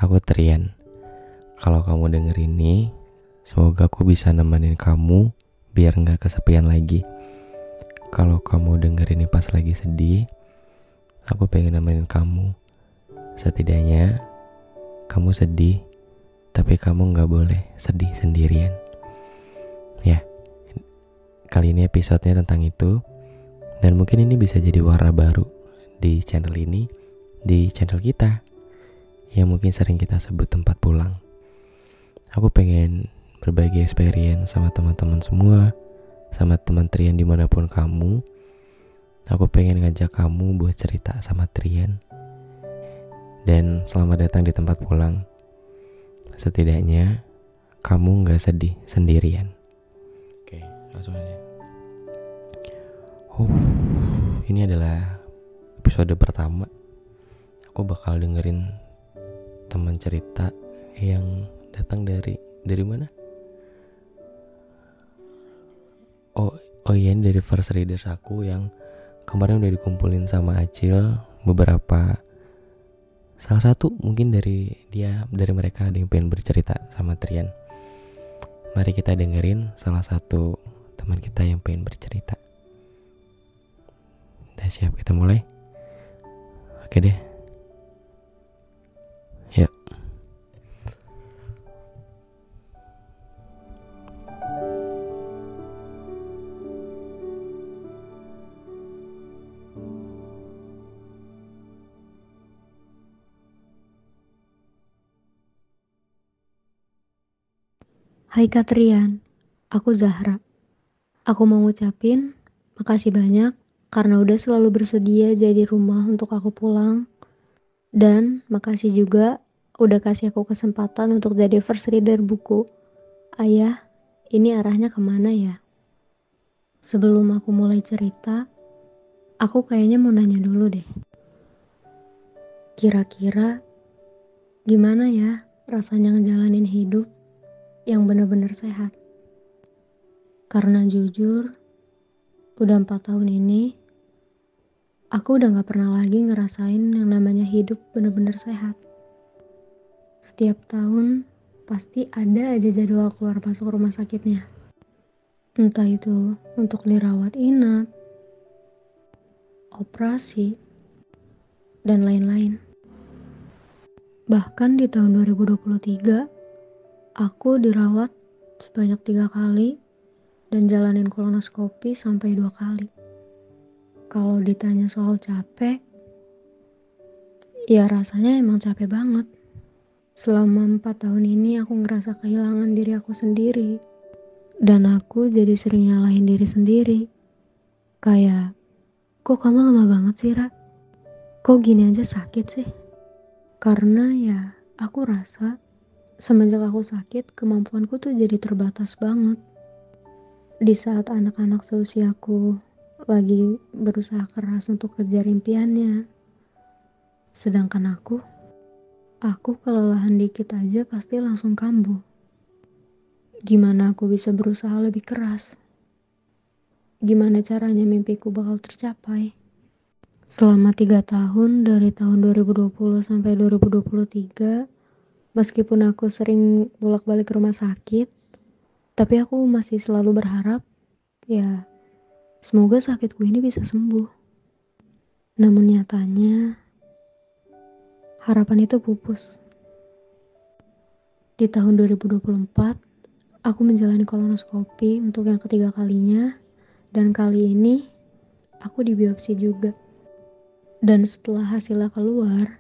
aku Trian. Kalau kamu denger ini, semoga aku bisa nemenin kamu biar gak kesepian lagi. Kalau kamu denger ini pas lagi sedih, aku pengen nemenin kamu. Setidaknya kamu sedih, tapi kamu gak boleh sedih sendirian. Ya, kali ini episodenya tentang itu. Dan mungkin ini bisa jadi warna baru di channel ini, di channel kita, yang mungkin sering kita sebut tempat pulang. Aku pengen berbagi experience sama teman-teman semua, sama teman Trian dimanapun kamu. Aku pengen ngajak kamu buat cerita sama Trian. Dan selamat datang di tempat pulang. Setidaknya kamu gak sedih sendirian. Oke, langsung aja. Ini adalah episode pertama. Aku bakal dengerin teman cerita yang datang dari mana? Oh iya, ini dari first readers aku yang kemarin udah dikumpulin sama Acil beberapa. Salah satu mungkin dari mereka ada yang pengen bercerita sama Trian. Mari kita dengerin salah satu teman kita yang pengen bercerita. Udah siap, kita mulai? Oke deh. Yuk. Hai Katrian, aku Zahra. Aku mau ngucapin makasih banyak karena udah selalu bersedia jadi rumah untuk aku pulang. Dan makasih juga udah kasih aku kesempatan untuk jadi first reader buku. Ayah, ini arahnya kemana ya? Sebelum aku mulai cerita, aku kayaknya mau nanya dulu deh. Kira-kira gimana ya rasanya ngejalanin hidup yang benar-benar sehat? Karena jujur, udah 4 tahun ini, aku udah gak pernah lagi ngerasain yang namanya hidup bener-bener sehat. Setiap tahun, pasti ada aja jadwal keluar masuk rumah sakitnya. Entah itu untuk dirawat inap, operasi, dan lain-lain. Bahkan di tahun 2023, aku dirawat sebanyak 3 kali dan jalanin kolonoskopi sampai 2 kali. Kalau ditanya soal capek, ya rasanya emang capek banget. Selama 4 tahun ini aku ngerasa kehilangan diri aku sendiri. Dan aku jadi sering nyalahin diri sendiri. Kayak, kok kamu lama banget sih, Ra? Kok gini aja sakit sih? Karena ya, aku rasa semenjak aku sakit, kemampuanku tuh jadi terbatas banget. Di saat anak-anak seusiaku lagi berusaha keras untuk kejar impiannya. Sedangkan aku kelelahan dikit aja pasti langsung kambuh. Gimana aku bisa berusaha lebih keras? Gimana caranya mimpiku bakal tercapai? Selama 3 tahun, dari tahun 2020 sampai 2023, meskipun aku sering bolak-balik ke rumah sakit, tapi aku masih selalu berharap, ya semoga sakitku ini bisa sembuh. Namun nyatanya, harapan itu pupus. Di tahun 2024, aku menjalani kolonoskopi untuk yang ketiga kalinya, dan kali ini aku dibiopsi juga. Dan setelah hasilnya keluar,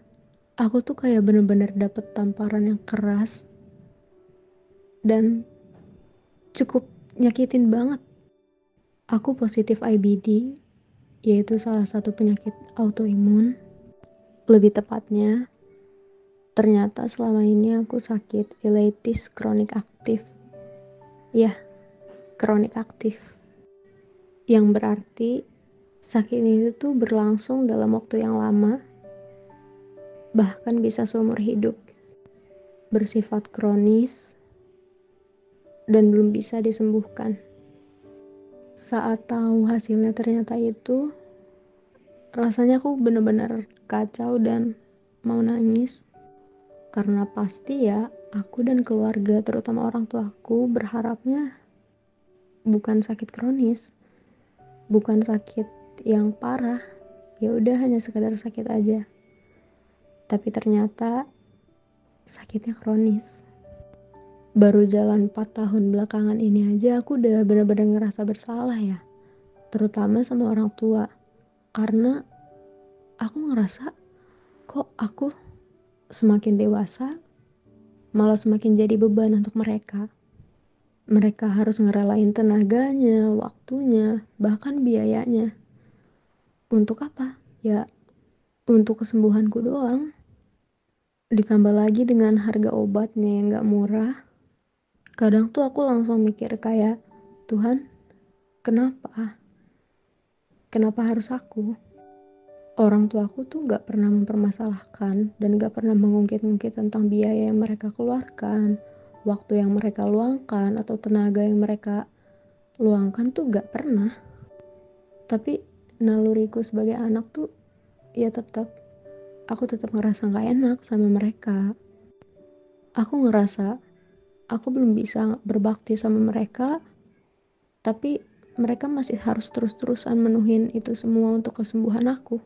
aku tuh kayak bener-bener dapet tamparan yang keras dan cukup nyakitin banget. Aku positif IBD, yaitu salah satu penyakit autoimun. Lebih tepatnya, ternyata selama ini aku sakit ileitis kronik aktif. Ya, kronik aktif. Yang berarti sakit ini tuh berlangsung dalam waktu yang lama, bahkan bisa seumur hidup. Bersifat kronis dan belum bisa disembuhkan. Saat tahu hasilnya ternyata itu, rasanya aku benar-benar kacau dan mau nangis. Karena pasti ya, aku dan keluarga, terutama orang tuaku, berharapnya bukan sakit kronis, bukan sakit yang parah. Ya udah hanya sekadar sakit aja. Tapi ternyata sakitnya kronis. Baru jalan 4 tahun belakangan ini aja aku udah benar-benar ngerasa bersalah ya. Terutama sama orang tua. Karena aku ngerasa kok aku semakin dewasa malah semakin jadi beban untuk mereka. Mereka harus ngerelain tenaganya, waktunya, bahkan biayanya. Untuk apa? Ya, untuk kesembuhanku doang. Ditambah lagi dengan harga obatnya yang gak murah. Kadang tuh aku langsung mikir kayak, Tuhan, kenapa? Kenapa harus aku? Orang tuaku tuh gak pernah mempermasalahkan dan gak pernah mengungkit-ungkit tentang biaya yang mereka keluarkan, waktu yang mereka luangkan, atau tenaga yang mereka luangkan tuh gak pernah. Tapi naluriku sebagai anak tuh ya aku tetap ngerasa gak enak sama mereka. Aku ngerasa aku belum bisa berbakti sama mereka, tapi mereka masih harus terus-terusan menuhin itu semua untuk kesembuhan aku.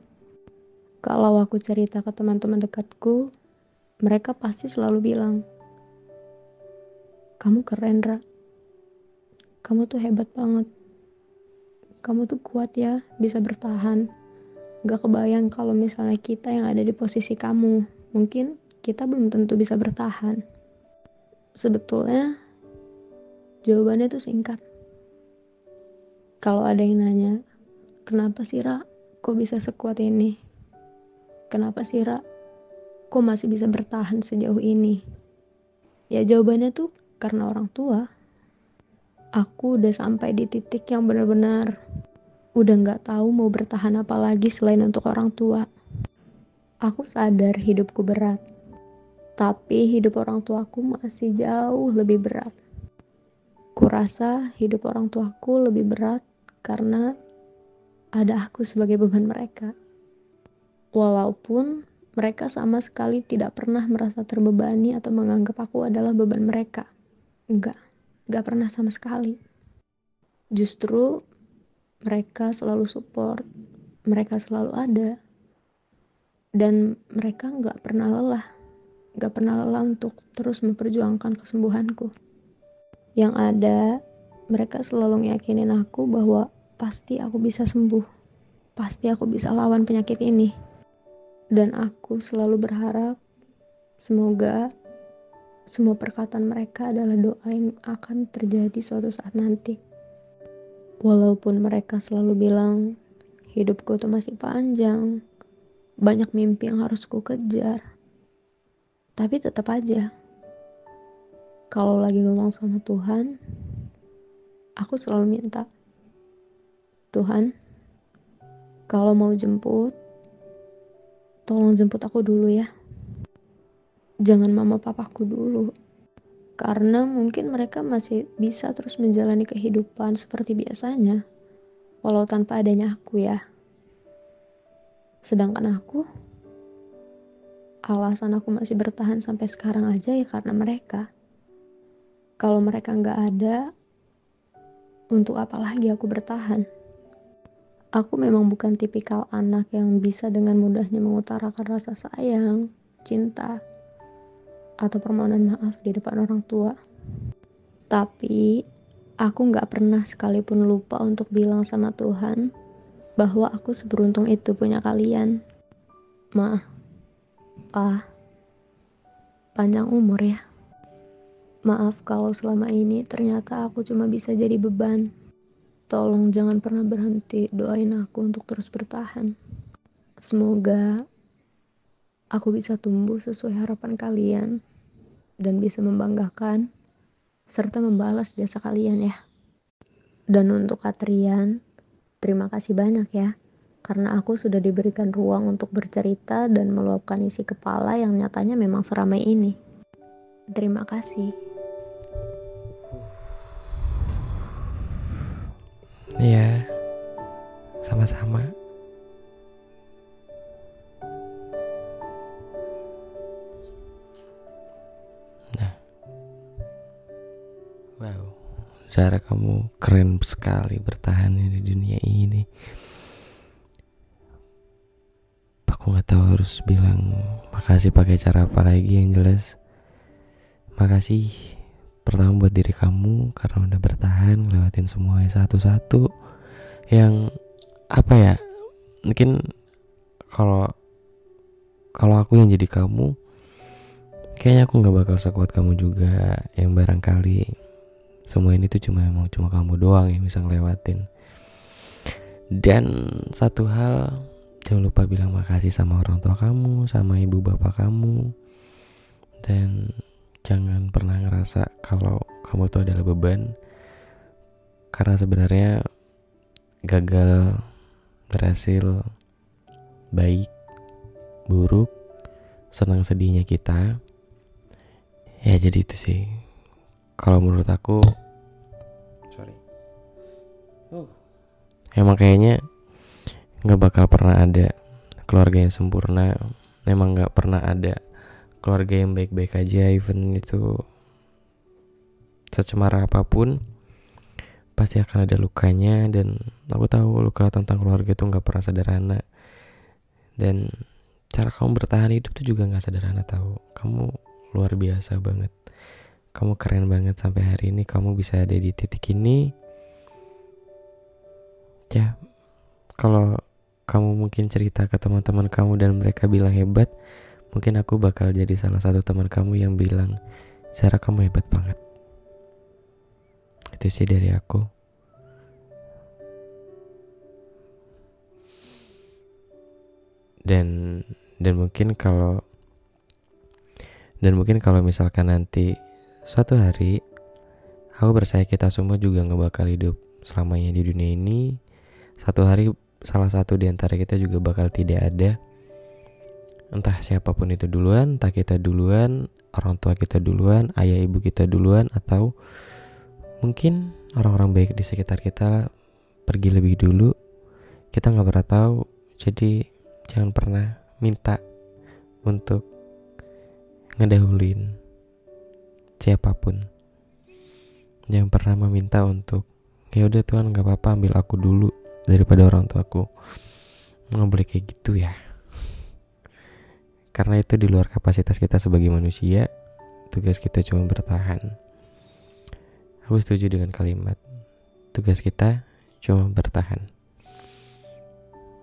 Kalau aku cerita ke teman-teman dekatku, mereka pasti selalu bilang, kamu keren, Ra. Kamu tuh hebat banget. Kamu tuh kuat ya, bisa bertahan. Gak kebayang kalau misalnya kita yang ada di posisi kamu. Mungkin kita belum tentu bisa bertahan. Sebetulnya, jawabannya tuh singkat. Kalau ada yang nanya, kenapa sih, Ra? Kok bisa sekuat ini? Kenapa sih, Ra? Kok masih bisa bertahan sejauh ini? Ya jawabannya tuh karena orang tua. Aku udah sampai di titik yang benar-benar udah gak tahu mau bertahan apa lagi selain untuk orang tua. Aku sadar hidupku berat, tapi hidup orang tuaku masih jauh lebih berat. Kurasa hidup orang tuaku lebih berat karena ada aku sebagai beban mereka. Walaupun mereka sama sekali tidak pernah merasa terbebani atau menganggap aku adalah beban mereka. Enggak pernah sama sekali. Justru mereka selalu support, mereka selalu ada, dan mereka gak pernah lelah untuk terus memperjuangkan kesembuhanku. Yang ada, mereka selalu ngeyakinin aku bahwa pasti aku bisa sembuh, pasti aku bisa lawan penyakit ini. Dan aku selalu berharap semoga semua perkataan mereka adalah doa yang akan terjadi suatu saat nanti. Walaupun mereka selalu bilang hidupku tuh masih panjang, banyak mimpi yang harus ku kejar, tapi tetap aja kalau lagi ngomong sama Tuhan, aku selalu minta, Tuhan, kalau mau jemput, tolong jemput aku dulu ya. Jangan mama papaku dulu. Karena mungkin mereka masih bisa terus menjalani kehidupan seperti biasanya, walau tanpa adanya aku ya. Sedangkan aku, alasan aku masih bertahan sampai sekarang aja ya karena mereka. Kalau mereka nggak ada, untuk apa lagi aku bertahan? Aku memang bukan tipikal anak yang bisa dengan mudahnya mengutarakan rasa sayang, cinta, atau permohonan maaf di depan orang tua. Tapi aku gak pernah sekalipun lupa untuk bilang sama Tuhan bahwa aku seberuntung itu punya kalian. Ma, Pa, panjang umur ya. Maaf kalau selama ini ternyata aku cuma bisa jadi beban. Tolong jangan pernah berhenti doain aku untuk terus bertahan. Semoga aku bisa tumbuh sesuai harapan kalian dan bisa membanggakan serta membalas jasa kalian ya. Dan untuk Katrian, terima kasih banyak ya, karena aku sudah diberikan ruang untuk bercerita dan meluapkan isi kepala yang nyatanya memang seramai ini. Terima kasih. Ya, sama-sama. Zara, kamu keren sekali bertahan di dunia ini. Aku nggak tahu harus bilang makasih pakai cara apa lagi. Yang jelas makasih pertama buat diri kamu karena udah bertahan ngelewatin semuanya satu-satu. Yang apa ya, mungkin kalau aku yang jadi kamu, kayaknya aku nggak bakal sekuat kamu juga. Yang barangkali semua ini tuh cuma kamu doang yang bisa ngelewatin. Dan satu hal, jangan lupa bilang makasih sama orang tua kamu, sama ibu bapak kamu. Dan jangan pernah ngerasa kalau kamu tuh adalah beban. Karena sebenarnya gagal, berhasil, baik, buruk, senang sedihnya kita. Ya jadi itu sih. Kalau menurut aku, emang kayaknya gak bakal pernah ada keluarga yang sempurna. Memang gak pernah ada keluarga yang baik-baik aja. Even itu secemara apapun, pasti akan ada lukanya. Dan aku tahu luka tentang keluarga itu gak pernah sederhana. Dan cara kamu bertahan hidup tuh juga gak sederhana tahu. Kamu luar biasa banget. Kamu keren banget sampai hari ini. Kamu bisa ada di titik ini. Ya, kalau kamu mungkin cerita ke teman-teman kamu dan mereka bilang hebat, mungkin aku bakal jadi salah satu teman kamu yang bilang, Zara, kamu hebat banget. Itu sih dari aku. Dan mungkin kalau misalkan nanti suatu hari aku percaya kita semua juga gak bakal hidup selamanya di dunia ini. Satu hari salah satu di antara kita juga bakal tidak ada. Entah siapapun itu duluan, entah kita duluan, orang tua kita duluan, ayah ibu kita duluan, atau mungkin orang-orang baik di sekitar kita pergi lebih dulu. Kita gak pernah tahu. Jadi jangan pernah minta untuk ngedahuluin siapapun. Jangan pernah meminta untuk, ya udah Tuhan gak apa-apa ambil aku dulu daripada orang tuaku. Nggak boleh kayak gitu ya. Karena itu di luar kapasitas kita sebagai manusia. Tugas kita cuma bertahan. Aku setuju dengan kalimat tugas kita cuma bertahan.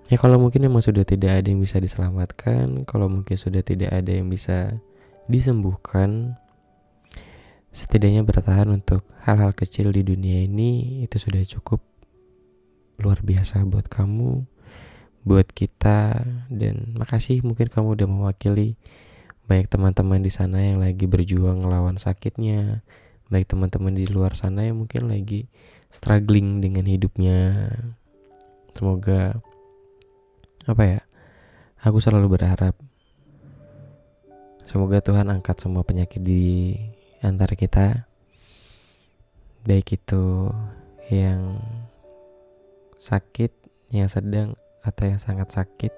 Ya kalau mungkin memang sudah tidak ada yang bisa diselamatkan, kalau mungkin sudah tidak ada yang bisa disembuhkan, setidaknya bertahan untuk hal-hal kecil di dunia ini itu sudah cukup luar biasa buat kamu, buat kita. Dan makasih mungkin kamu udah mewakili banyak teman-teman di sana yang lagi berjuang ngelawan sakitnya, baik teman-teman di luar sana yang mungkin lagi struggling dengan hidupnya. Semoga aku selalu berharap semoga Tuhan angkat semua penyakit di antara kita, baik itu yang sakit, yang sedang, atau yang sangat sakit.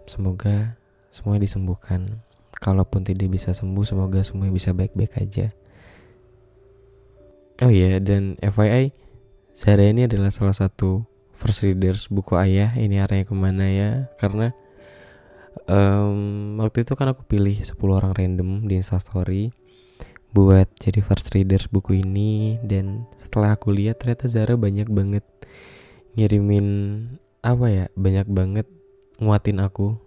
Semoga semua disembuhkan. Kalaupun tidak bisa sembuh, semoga semua bisa baik-baik aja. Oh iya, dan FYI, Zara ini adalah salah satu first readers buku ayah. Ini arahnya kemana ya? Karena waktu itu kan aku pilih 10 orang random di Instastory buat jadi first readers buku ini. Dan setelah aku lihat ternyata Zara banyak banget ngirimin banyak banget nguatin aku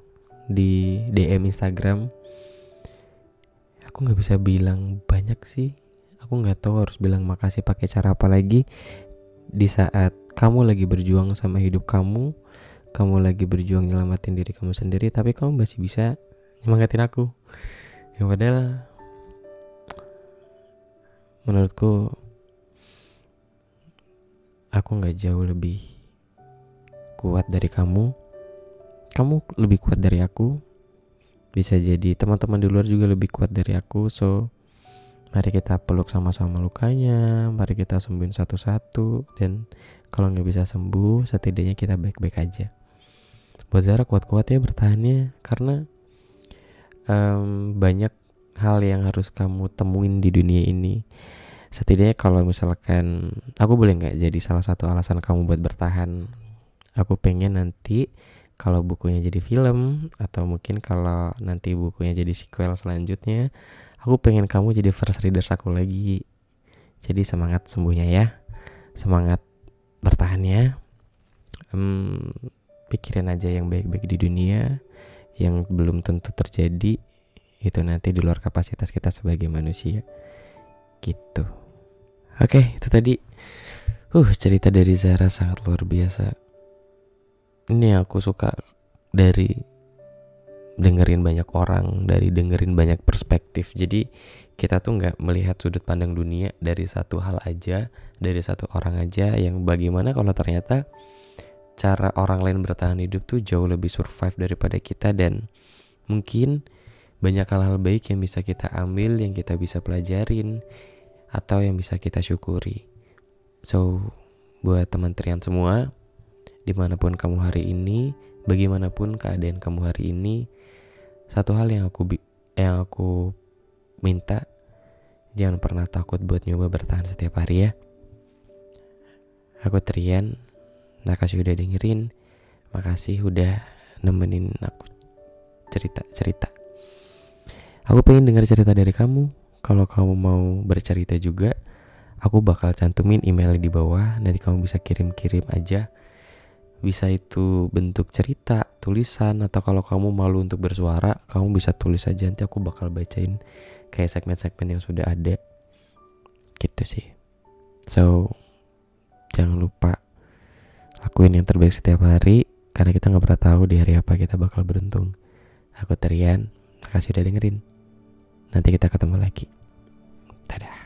di DM Instagram. Aku nggak bisa bilang banyak sih. Aku nggak tahu harus bilang makasih pakai cara apa lagi di saat kamu lagi berjuang sama hidup kamu lagi berjuang nyelamatin diri kamu sendiri, tapi kamu masih bisa nyemangatin aku. Yang padahal menurutku aku nggak jauh lebih kuat dari kamu. Kamu lebih kuat dari aku. Bisa jadi teman-teman di luar juga lebih kuat dari aku. So mari kita peluk sama-sama lukanya. Mari kita sembuhin satu-satu. Dan kalau gak bisa sembuh, setidaknya kita baik-baik aja. Buat Zara kuat-kuat ya bertahannya. Karena banyak hal yang harus kamu temuin di dunia ini. Setidaknya kalau misalkan aku boleh nggak jadi salah satu alasan kamu buat bertahan. Aku pengen nanti kalau bukunya jadi film, atau mungkin kalau nanti bukunya jadi sequel selanjutnya, aku pengen kamu jadi first readers aku lagi. Jadi semangat sembuhnya ya, semangat bertahannya. Pikirin aja yang baik-baik di dunia, yang belum tentu terjadi itu nanti di luar kapasitas kita sebagai manusia gitu. Oke, itu tadi cerita dari Zara sangat luar biasa. Ini aku suka dari dengerin banyak orang, dari dengerin banyak perspektif. Jadi kita tuh nggak melihat sudut pandang dunia dari satu hal aja, dari satu orang aja, yang bagaimana kalau ternyata cara orang lain bertahan hidup tuh jauh lebih survive daripada kita. Dan mungkin banyak hal-hal baik yang bisa kita ambil, yang kita bisa pelajarin, atau yang bisa kita syukuri. So, buat teman Trian semua, dimanapun kamu hari ini, bagaimanapun keadaan kamu hari ini, satu hal yang aku minta, jangan pernah takut buat nyoba bertahan setiap hari ya. Aku Trian, makasih udah dengerin, makasih udah nemenin aku cerita-cerita. Aku pengen dengar cerita dari kamu. Kalau kamu mau bercerita juga, aku bakal cantumin email di bawah. Nanti kamu bisa kirim-kirim aja. Bisa itu bentuk cerita, tulisan, atau kalau kamu malu untuk bersuara, kamu bisa tulis aja. Nanti aku bakal bacain kayak segmen-segmen yang sudah ada. Gitu sih. So, jangan lupa lakuin yang terbaik setiap hari, karena kita gak pernah tahu di hari apa kita bakal beruntung. Aku Trian, makasih udah dengerin. Nanti kita ketemu lagi. Dadah.